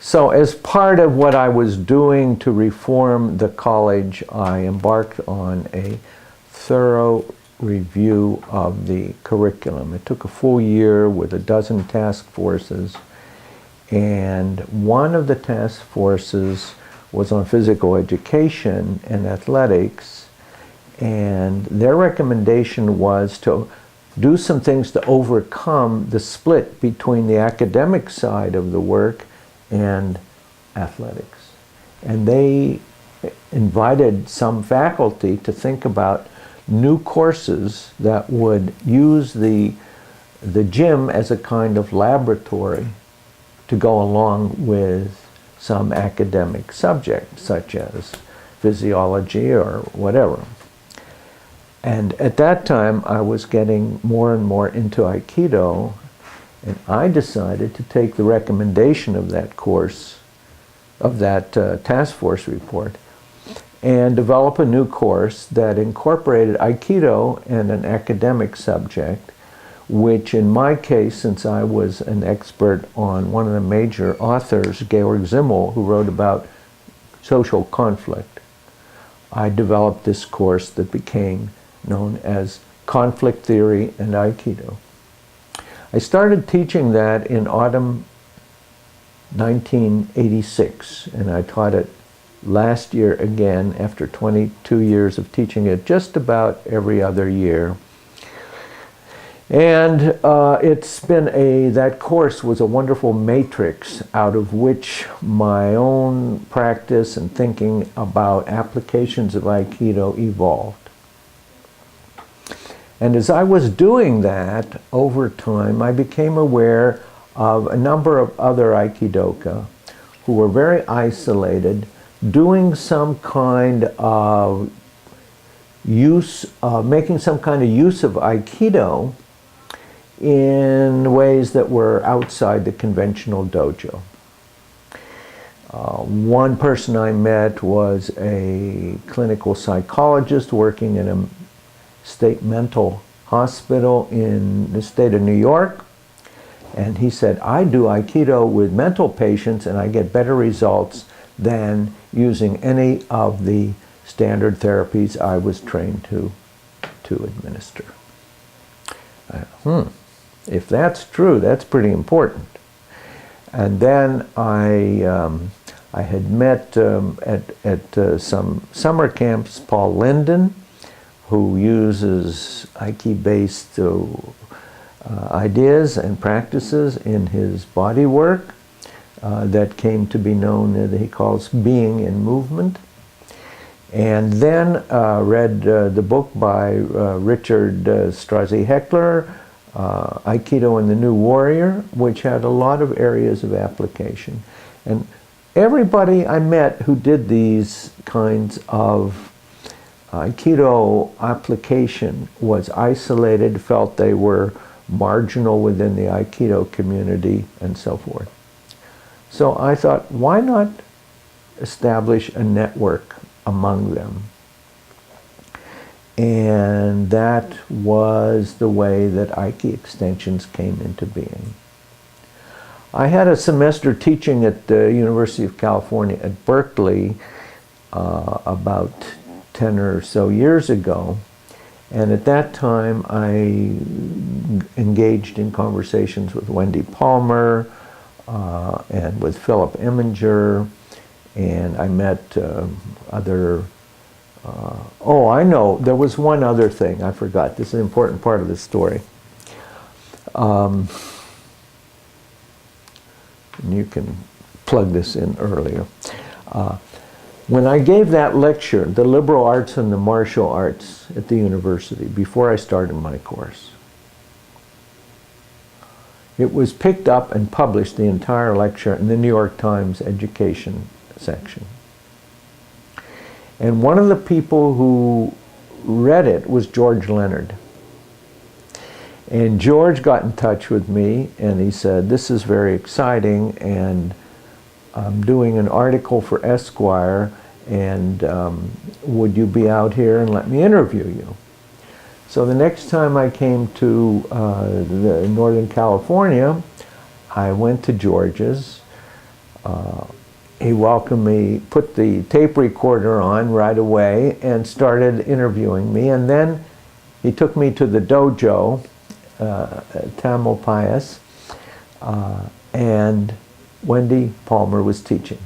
So as part of what I was doing to reform the college, I embarked on a thorough review of the curriculum. It took a full year with a dozen task forces, and one of the task forces was on physical education and athletics, and their recommendation was to do some things to overcome the split between the academic side of the work and athletics. And they invited some faculty to think about new courses that would use the gym as a kind of laboratory to go along with some academic subject, such as physiology or whatever. And at that time, I was getting more and more into Aikido, and I decided to take the recommendation of that course, of that task force report, and develop a new course that incorporated Aikido and an academic subject, which in my case, since I was an expert on one of the major authors, Georg Simmel, who wrote about social conflict, I developed this course that became known as Conflict Theory and Aikido. I started teaching that in autumn 1986, and I taught it last year again after 22 years of teaching it just about every other year. And that course was a wonderful matrix out of which my own practice and thinking about applications of Aikido evolved. And as I was doing that, over time, I became aware of a number of other Aikidoka who were very isolated, doing some kind of making some kind of use of Aikido in ways that were outside the conventional dojo. One person I met was a clinical psychologist working in a state mental hospital in the state of New York, and he said, I do Aikido with mental patients and I get better results than using any of the standard therapies I was trained to administer. If that's true, that's pretty important. And then I had met at some summer camps Paul Linden, who uses Aiki-based ideas and practices in his body work that came to be known, that he calls being in movement. And then read the book by Richard Strozzi Heckler, Aikido and the New Warrior, which had a lot of areas of application. And everybody I met who did these kinds of Aikido application was isolated, felt they were marginal within the Aikido community, and so forth. So I thought, why not establish a network among them? And that was the way that Aiki Extensions came into being. I had a semester teaching at the University of California at Berkeley about 10 or so years ago, and at that time I engaged in conversations with Wendy Palmer and with Philip Eminger, and I met other I know, there was one other thing I forgot. This is an important part of the story. You can plug this in earlier. When I gave that lecture, the liberal arts and the martial arts at the university, before I started my course, it was picked up and published, the entire lecture, in the New York Times education section. And one of the people who read it was George Leonard. And George got in touch with me and he said, this is very exciting, and I'm doing an article for Esquire, and would you be out here and let me interview you? So the next time I came to Northern California, I went to George's. he welcomed me, put the tape recorder on right away, and started interviewing me. And then he took me to the dojo, Tamalpais, and Wendy Palmer was teaching.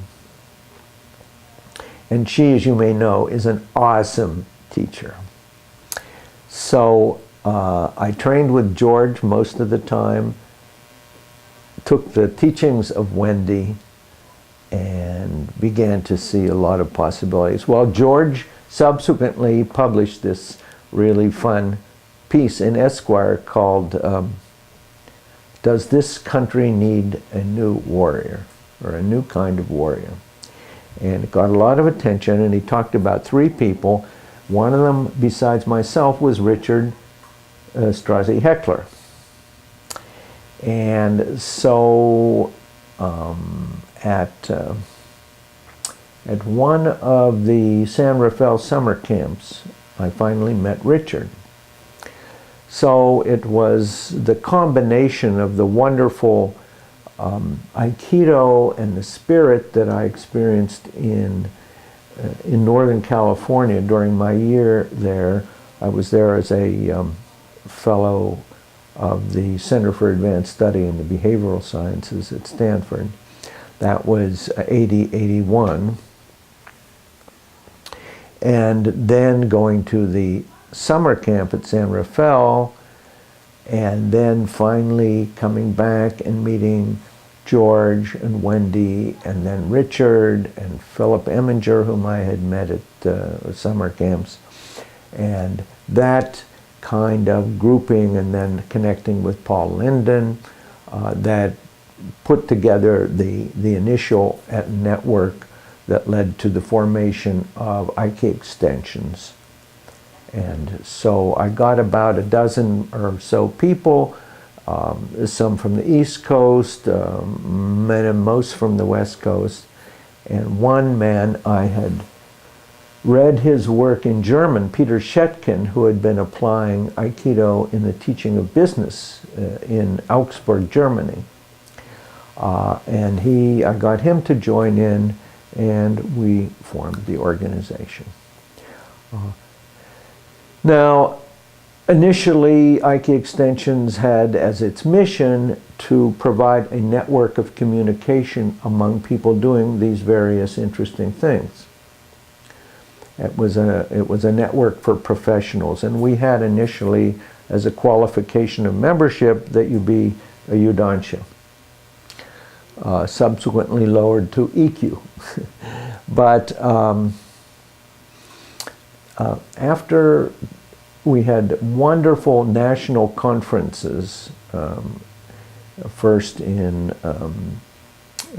And she, as you may know, is an awesome teacher. So I trained with George most of the time, took the teachings of Wendy, and began to see a lot of possibilities. Well, George subsequently published this really fun piece in Esquire called Does This Country Need a New Warrior? Or a New Kind of Warrior. And it got a lot of attention, and he talked about three people. One of them, besides myself, was Richard Strozzi Heckler. And so at one of the San Rafael summer camps, I finally met Richard. So it was the combination of the wonderful Aikido and the spirit that I experienced in Northern California during my year there. I was there as a fellow of the Center for Advanced Study in the Behavioral Sciences at Stanford. That was 80-81. And then going to the summer camp at San Rafael, and then finally coming back and meeting George and Wendy, and then Richard and Philip Eminger, whom I had met at summer camps. And that kind of grouping, and then connecting with Paul Linden, that put together the initial network that led to the formation of Aiki Extensions. And so I got about a dozen or so people, some from the East Coast, most from the West Coast. And one man, I had read his work in German, Peter Schetkin, who had been applying Aikido in the teaching of business in Augsburg, Germany. And I got him to join in, and we formed the organization. Now, initially, Aiki Extensions had as its mission to provide a network of communication among people doing these various interesting things. It was a network for professionals, and we had initially as a qualification of membership that you be a Yudansha. Subsequently lowered to EQ. But after we had wonderful national conferences, first in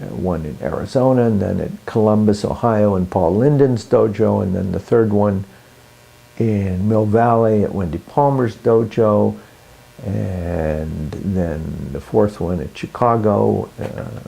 one in Arizona, and then at Columbus, Ohio, in Paul Linden's dojo, and then the third one in Mill Valley at Wendy Palmer's dojo, and then the fourth one at Chicago,